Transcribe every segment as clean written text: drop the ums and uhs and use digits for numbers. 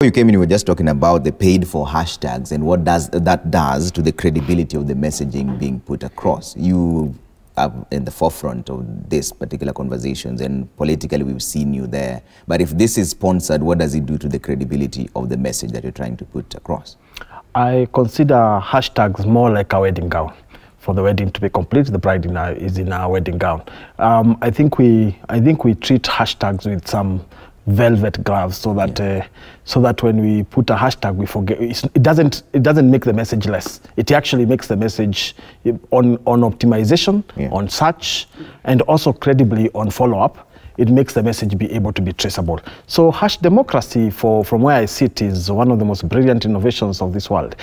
You came in, you were just talking about the paid for hashtags and what that does to the credibility of the messaging being put across. You are in the forefront of this particular conversations, and politically we've seen you there. But if this is sponsored, what does it do to the credibility of the message that you're trying to put across? I consider hashtags more like a wedding gown. For the wedding to be complete, the bride is in a wedding gown. I think we treat hashtags with some velvet gloves, so that when we put a hashtag, we forget. It doesn't make the message less. It actually makes the message on optimization, on search, and also credibly on follow-up. It makes the message be able to be traceable. So hash democracy, from where I sit, is one of the most brilliant innovations of this world.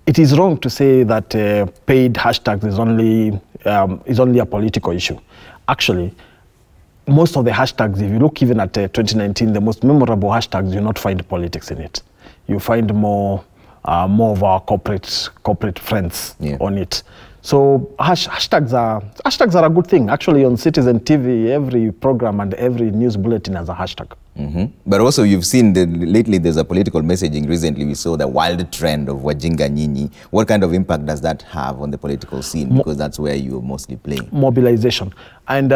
It is wrong to say that paid hashtags is only a political issue. Actually, most of the hashtags, if you look even at 2019, the most memorable hashtags, you'll not find politics in it. You find more of our corporate friends on it. So hashtags are a good thing. Actually, on Citizen TV, every program and every news bulletin has a hashtag. But also, you've seen lately there's a political messaging. Recently, we saw the wild trend of Wajinga Nyinyi. What kind of impact does that have on the political scene? Because that's where you're mostly playing. Mobilization. And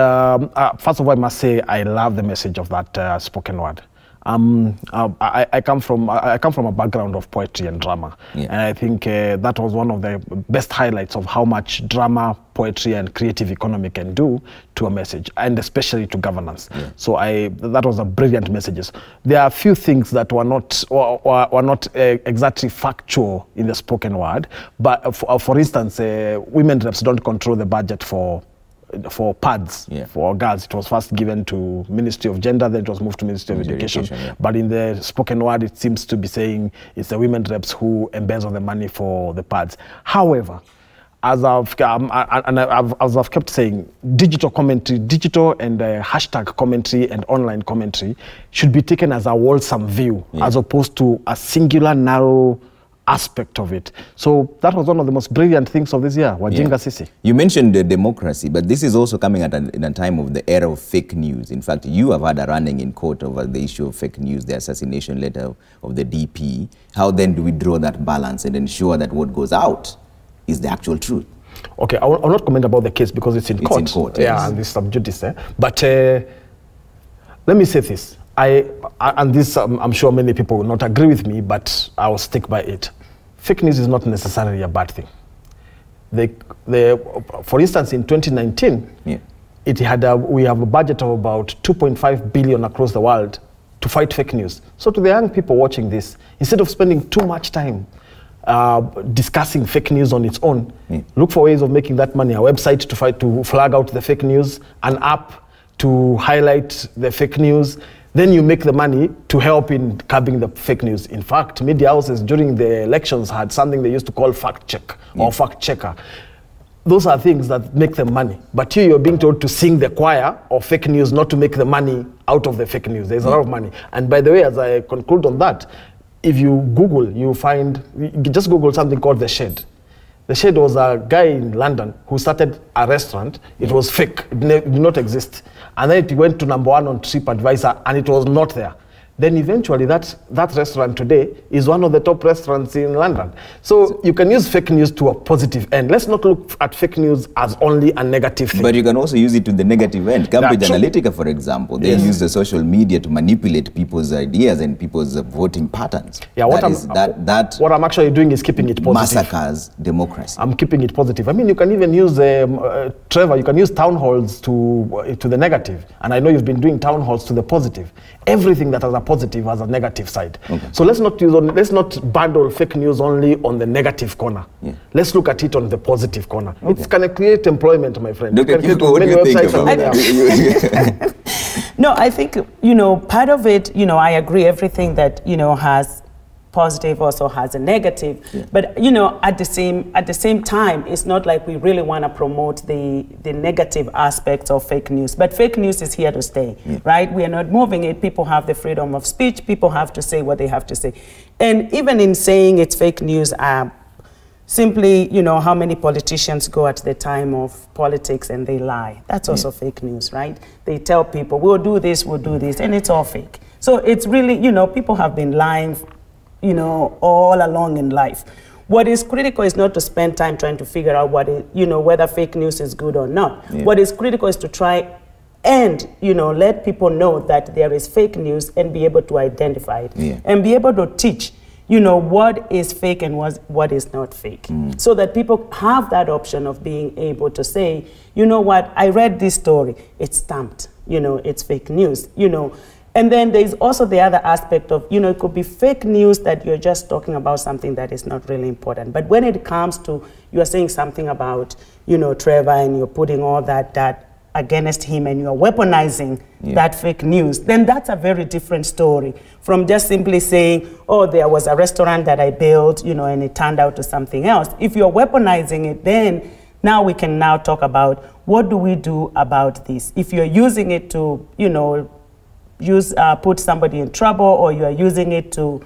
first of all, I must say I love the message of that spoken word. I come from a background of poetry and drama, and I think that was one of the best highlights of how much drama, poetry, and creative economy can do to a message, and especially to governance. So that was a brilliant message. There are a few things that were not exactly factual in the spoken word, but for instance, women reps don't control the budget for pads for girls. It was first given to Ministry of Gender, then it was moved to Ministry of Education. But in the spoken word, it seems to be saying it's the women reps who embezzle the money for the pads. However, as I've kept saying, digital commentary, digital and hashtag commentary and online commentary should be taken as a wholesome view, as opposed to a singular, narrow aspect of it. So that was one of the most brilliant things of this year, Wajinga Sisi. You mentioned the democracy, but this is also coming in a time of the era of fake news. In fact, you have had a running in court over the issue of fake news, the assassination letter of the DP. How then do we draw that balance and ensure that what goes out is the actual truth? Okay, I will not comment about the case because it's in court. It's in court, and this sub judice. But let me say this. And this, I'm sure many people will not agree with me, but I will stick by it. Fake news is not necessarily a bad thing. For instance, in 2019, we have a budget of about 2.5 billion across the world to fight fake news. So to the young people watching this, instead of spending too much time discussing fake news on its own, look for ways of making that money. A website to flag out the fake news, an app to highlight the fake news. Then you make the money to help in curbing the fake news. In fact, media houses during the elections had something they used to call fact check or fact checker. Those are things that make them money. But here you're being told to sing the choir of fake news, not to make the money out of the fake news. There's a lot of money. And by the way, as I conclude on that, if you Google, just Google something called The Shed. The Shed was a guy in London who started a restaurant. It was fake, it did not exist. And then it went to #1 on TripAdvisor and it was not there. Then eventually that restaurant today is one of the top restaurants in London. So you can use fake news to a positive end. Let's not look at fake news as only a negative thing. But you can also use it to the negative end. Cambridge Analytica, for example, they use the social media to manipulate people's ideas and people's voting patterns. Yeah, what I'm actually doing is keeping it positive. Massacres democracy. I'm keeping it positive. I mean, you can even use, Trevor, you can use town halls to the negative. And I know you've been doing town halls to the positive. Everything that has a positive has a negative side. So let's not bundle fake news only on the negative corner. Let's look at it on the positive corner. It's going to create employment, my friend. Look at you, what do you think about that? No, I think, part of it, I agree, everything that, has positive also has a negative, but at the same time, it's not like we really want to promote the negative aspects of fake news, but fake news is here to stay, right? We are not moving it. People have the freedom of speech. People have to say what they have to say, and even in saying it's fake news, simply, how many politicians go at the time of politics and they lie. That's also fake news, right? They tell people, we'll do this, and it's all fake. So it's really, people have been lying you know, all along in life. What is critical is not to spend time trying to figure out what is, you know, whether fake news is good or not. Yeah. What is critical is to try and, you know, let people know that there is fake news and be able to identify it. Yeah. And be able to teach, you know, what is fake and what is not fake. So that people have that option of being able to say, you know what, I read this story, it's stamped, you know, it's fake news, you know. And then there's also the other aspect of, you know, it could be fake news that you're just talking about something that is not really important. But when it comes to, you're saying something about, you know, Trevor, and you're putting all that against him and you're weaponizing that fake news, then that's a very different story from just simply saying, oh, there was a restaurant that I built, you know, and it turned out to something else. If you're weaponizing it, then now we can now talk about what do we do about this? If you're using it to, you know, put somebody in trouble, or you are using it to,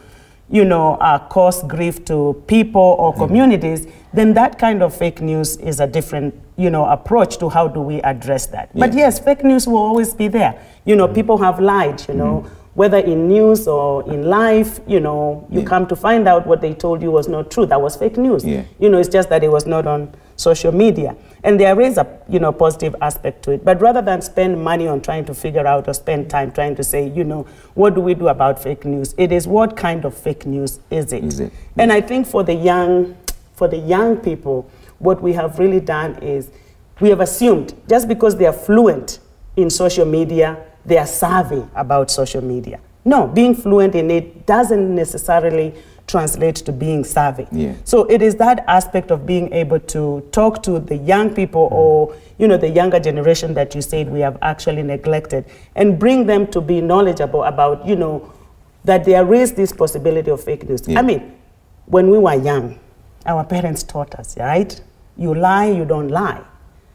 you know, cause grief to people or communities, then that kind of fake news is a different, you know, approach to how do we address that. But yes, fake news will always be there. You know, people have lied, you know, whether in news or in life, you know, you come to find out what they told you was not true. That was fake news. You know, it's just that it was not on social media. And there is a, you know, positive aspect to it. But rather than spend money on trying to figure out or spend time trying to say, you know, what do we do about fake news? It is what kind of fake news is it? And I think for the young people, what we have really done is we have assumed just because they are fluent in social media, they are savvy about social media. No, being fluent in it doesn't necessarily translate to being savvy. So it is that aspect of being able to talk to the young people or, you know, the younger generation that you said we have actually neglected, and bring them to be knowledgeable about, you know, that there is this possibility of fake news. I mean, when we were young, our parents taught us, right? You lie, you don't lie.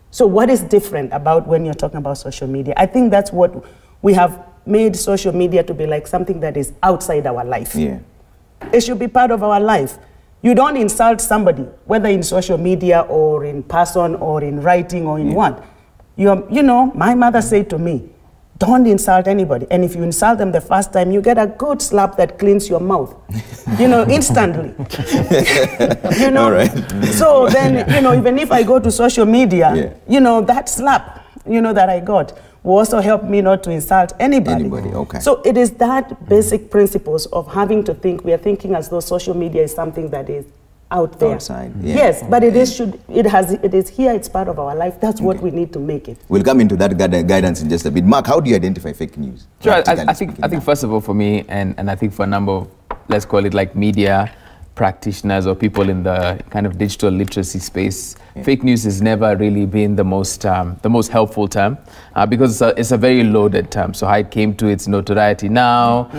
So what is different about when you're talking about social media? I think that's what we have made social media to be like something that is outside our life. It should be part of our life. You don't insult somebody, whether in social media or in person or in writing or in what. You know, my mother said to me, don't insult anybody. And if you insult them the first time, you get a good slap that cleans your mouth, you know, instantly. You know, so then, you know, even if I go to social media, you know, that slap, you know, that I got will also help me not to insult anybody. So it is that basic principles of having to think, we are thinking as though social media is something that is out there. Outside, yes, but it is it is here, it's part of our life. That's what we need to make it. We'll come into that guidance in just a bit. Mark, how do you identify fake news? Sure, I think first of all for me, and I think for a number of, let's call it like media practitioners or people in the kind of digital literacy space, fake news has never really been the most helpful term because it's a very loaded term. So how it came to its notoriety now,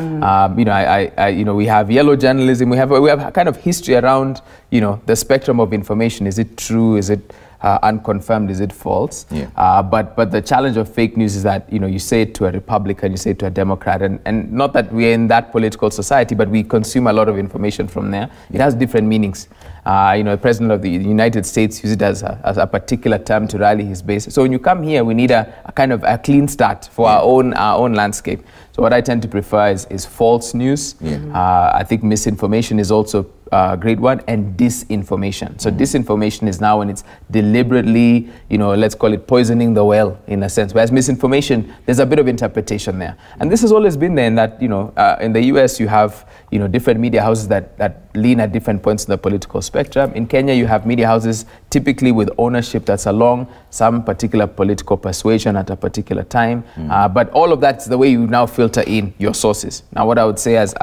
you know, you know, we have yellow journalism, we have a kind of history around, you know, the spectrum of information. Is it true? Is it unconfirmed? Is it false? But the challenge of fake news is that, you know, you say it to a Republican, you say it to a Democrat, and not that we're in that political society, but we consume a lot of information from there. It has different meanings. You know, the President of the United States uses it as a particular term to rally his base. So when you come here, we need a kind of a clean start for our own landscape. So what I tend to prefer is false news. I think misinformation is also a great one, and disinformation. So disinformation is now when it's deliberately, you know, let's call it poisoning the well in a sense. Whereas misinformation, there's a bit of interpretation there. And this has always been there in that, you know, in the US you have, you know, different media houses that lean at different points in the political spectrum. In Kenya you have media houses typically with ownership that's along some particular political persuasion at a particular time. But all of that's the way you now filter in your sources. Now what I would say as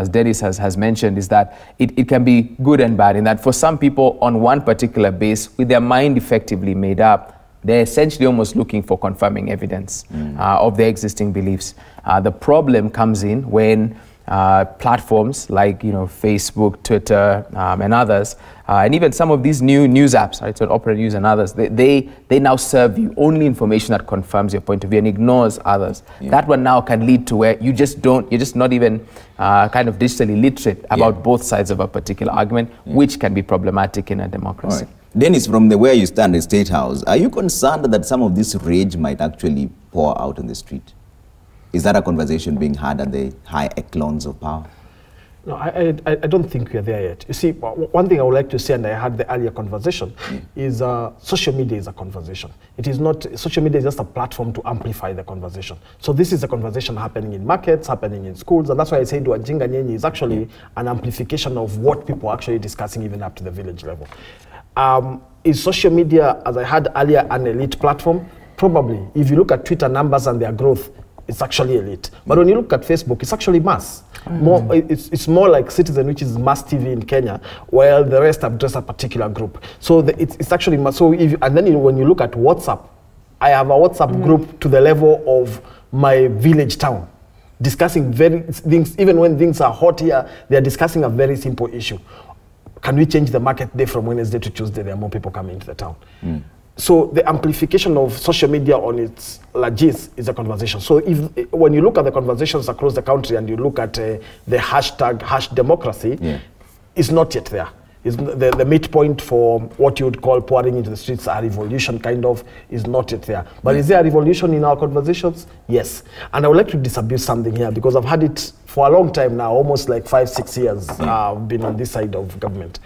Dennis has mentioned is that it can be good and bad, in that for some people on one particular base with their mind effectively made up, they're essentially almost looking for confirming evidence of their existing beliefs. The problem comes in when platforms like, you know, Facebook, Twitter, and others, and even some of these new news apps, right, so Opera News and others, they now serve you only information that confirms your point of view and ignores others. That one now can lead to where you're just not even kind of digitally literate about both sides of a particular argument, which can be problematic in a democracy. Dennis, from where you stand in State House, are you concerned that some of this rage might actually pour out on the street? Is that a conversation being had at the high echelons of power? No, I don't think we are there yet. You see, one thing I would like to say, and I had the earlier conversation, is social media is a conversation. It is not, social media is just a platform to amplify the conversation. So this is a conversation happening in markets, happening in schools, and that's why I say Wajinga Nyenye is actually an amplification of what people are actually discussing even up to the village level. Is social media, as I had earlier, an elite platform? Probably. If you look at Twitter numbers and their growth, it's actually elite. But when you look at Facebook, it's actually mass. It's more like Citizen, which is mass TV in Kenya, while the rest have just a particular group. So it's actually mass. So and then when you look at WhatsApp, I have a WhatsApp group to the level of my village town, discussing things, even when things are hot here, they're discussing a very simple issue. Can we change the market day from Wednesday to Tuesday? There are more people coming into the town. So the amplification of social media on its legis is a conversation. So when you look at the conversations across the country and you look at the hashtag #democracy, it's not yet there. It's the midpoint for what you would call pouring into the streets, a revolution kind of, is not yet there. But is there a revolution in our conversations? Yes. And I would like to disabuse something here, because I've had it for a long time now, almost like 5-6 years I've been on this side of government,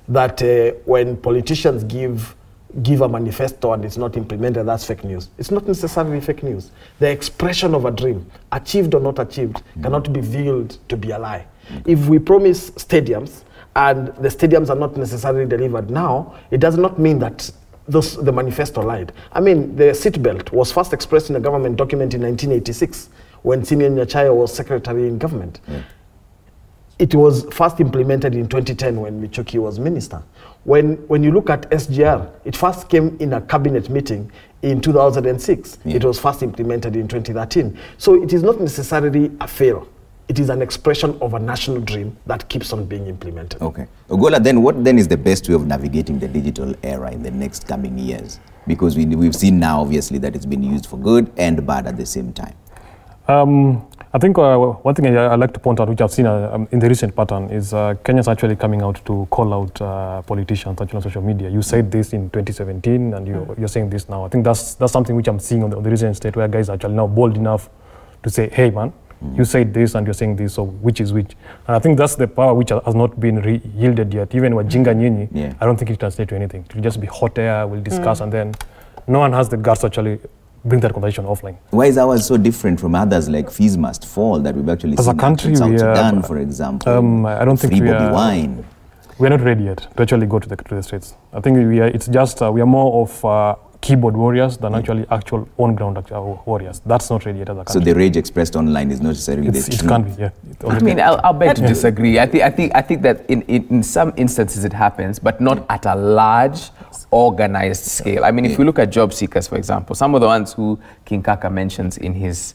that when politicians give a manifesto and it's not implemented, that's fake news. It's not necessarily fake news. The expression of a dream, achieved or not achieved, cannot be viewed to be a lie. If we promise stadiums and the stadiums are not necessarily delivered now, it does not mean that the manifesto lied. I mean, the seatbelt was first expressed in a government document in 1986 when Simeon Nyachayo was secretary in government. It was first implemented in 2010 when Michoki was minister. When you look at SGR, it first came in a cabinet meeting in 2006. It was first implemented in 2013. So it is not necessarily a fail. It is an expression of a national dream that keeps on being implemented. Okay. Ogola, then what then is the best way of navigating the digital era in the next coming years? Because we've seen now, obviously, that it's been used for good and bad at the same time. I think one thing I'd like to point out, which I've seen in the recent pattern, is Kenya's actually coming out to call out politicians actually on social media. You said this in 2017, and you're saying this now. I think that's something which I'm seeing on the recent state, where guys are actually now bold enough to say, hey man, you said this and you're saying this, so which is which? And I think that's the power which has not been yielded yet. Even with Wajinga Nyenye, I don't think it translates to anything. It will just be hot air, we'll discuss, and then no one has the guts to actually bring that conversation offline. Why is ours so different from others like Fees Must Fall that we've actually seen in South Sudan, for example? I don't think we're not ready yet to actually go to the streets. I think it's just we are more of keyboard warriors than actually actual on-ground warriors. That's not ready yet as a country. So the rage expressed online is not necessarily the truth. It can be, yeah. I mean, I'll beg to disagree. I think that in some instances it happens, but not at a large, organized scale. I mean, if we look at job seekers, for example, some of the ones who King Kaka mentions in his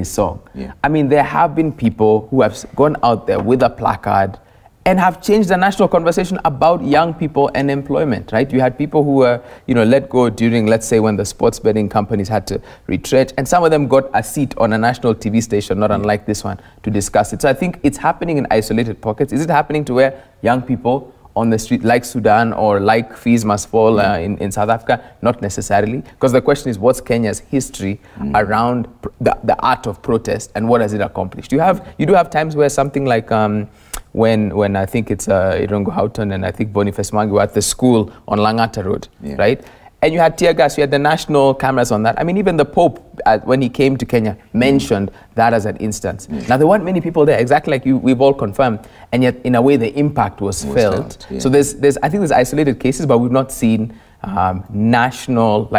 song. I mean, there have been people who have gone out there with a placard and have changed the national conversation about young people and employment, right? You had people who were, let go during, let's say, when the sports betting companies had to retrench, and some of them got a seat on a national TV station, not unlike this one, to discuss it. So I think it's happening in isolated pockets. Is it happening to where young people on the street, like Sudan or like Fees Must Fall in South Africa? Not necessarily, because the question is, what's Kenya's history around the art of protest, and what has it accomplished? You do have times where something like when I think it's Irongo Houghton and I think Boniface Mwangi were at the school on Langata Road, right? And you had tear gas, you had the national cameras on that. I mean, even the Pope, when he came to Kenya, mentioned that as an instance. Now, there weren't many people there, exactly like we've all confirmed, and yet, in a way, the impact was felt. So I think there's isolated cases, but we've not seen national,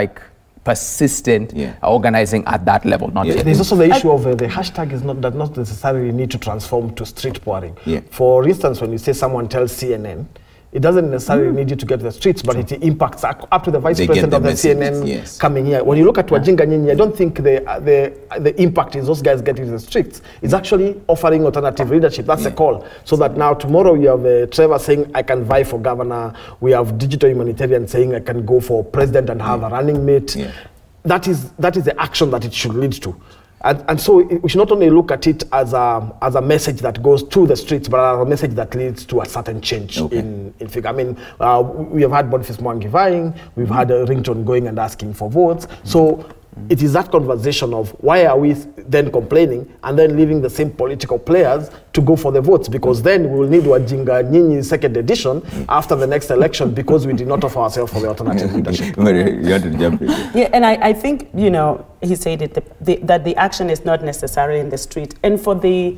persistent organizing at that level. Not yet. There's also the issue of the hashtag does not necessarily need to transform to street pouring. For instance, when you say someone tells CNN, it doesn't necessarily need you to get to the streets, but it impacts up to the vice president of the CNN coming here. When you look at Wajinga Nyenye, I don't think the impact is those guys getting to the streets. It's actually offering alternative leadership. That's the call. So that now tomorrow you have Trevor saying, I can vie for governor. We have digital humanitarian saying, I can go for president and have a running mate. That is the action that it should lead to. And so we should not only look at it as a message that goes to the streets, but as a message that leads to a certain change in figure. I mean, we have had Boniface Mwangi vying, we've had Ringtone going and asking for votes. So it is that conversation of why are we then complaining and then leaving the same political players to go for the votes, because then we will need Wajinga Nyinyi second edition after the next election because we did not offer ourselves for the alternative leadership. You had to jump in. Yeah, and I think, you know, he said it, that the action is not necessarily in the street. And for the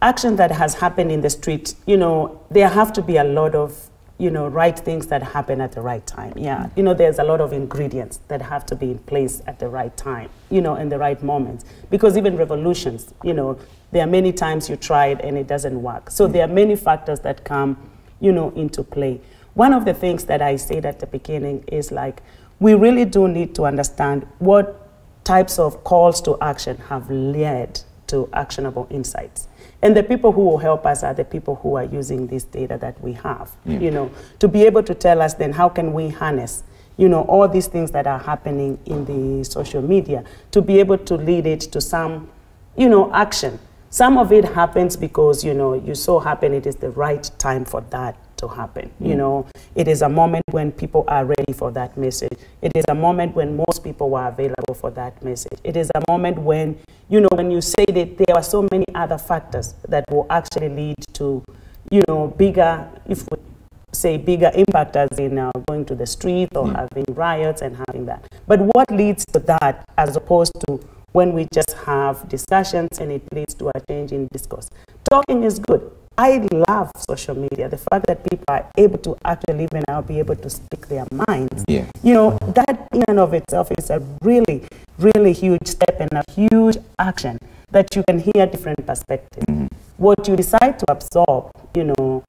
action that has happened in the street, you know, there have to be a lot of, you know, right things that happen at the right time. Yeah, you know, there's a lot of ingredients that have to be in place at the right time, you know, in the right moments. Because even revolutions, you know, there are many times you try it and it doesn't work. So there are many factors that come, you know, into play. One of the things that I said at the beginning is like, we really do need to understand what types of calls to action have led to actionable insights. And the people who will help us are the people who are using this data that we have, you know, to be able to tell us then how can we harness, you know, all these things that are happening in the social media to be able to lead it to some, you know, action. Some of it happens because, you know, you so happen it is the right time for that to happen. You know, it is a moment when people are ready for that message. It is a moment when most people were available for that message. It is a moment when, you know, when you say that there are so many other factors that will actually lead to, you know, bigger, if we say bigger impact as in going to the street or having riots and having that. But what leads to that as opposed to when we just have discussions and it leads to a change in discourse? Talking is good. I love social media. The fact that people are able to actually even now be able to speak their minds. Yeah. You know, that in and of itself is a really, really huge step and a huge action that you can hear different perspectives. What you decide to absorb, you know,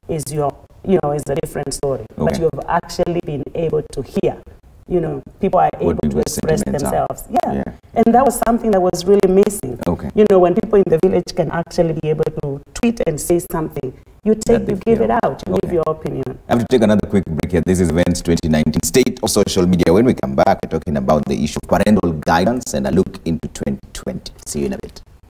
is your, you know, is a different story. Okay. But you've actually been able to hear. You know, people are able to express themselves. Yeah. And that was something that was really missing. Okay. You know, when people in the village can actually be able to tweet and say something, you give it out, you give your opinion. I have to take another quick break here. This is Events 2019, State of Social Media. When we come back, we're talking about the issue of parental guidance and a look into 2020. See you in a bit.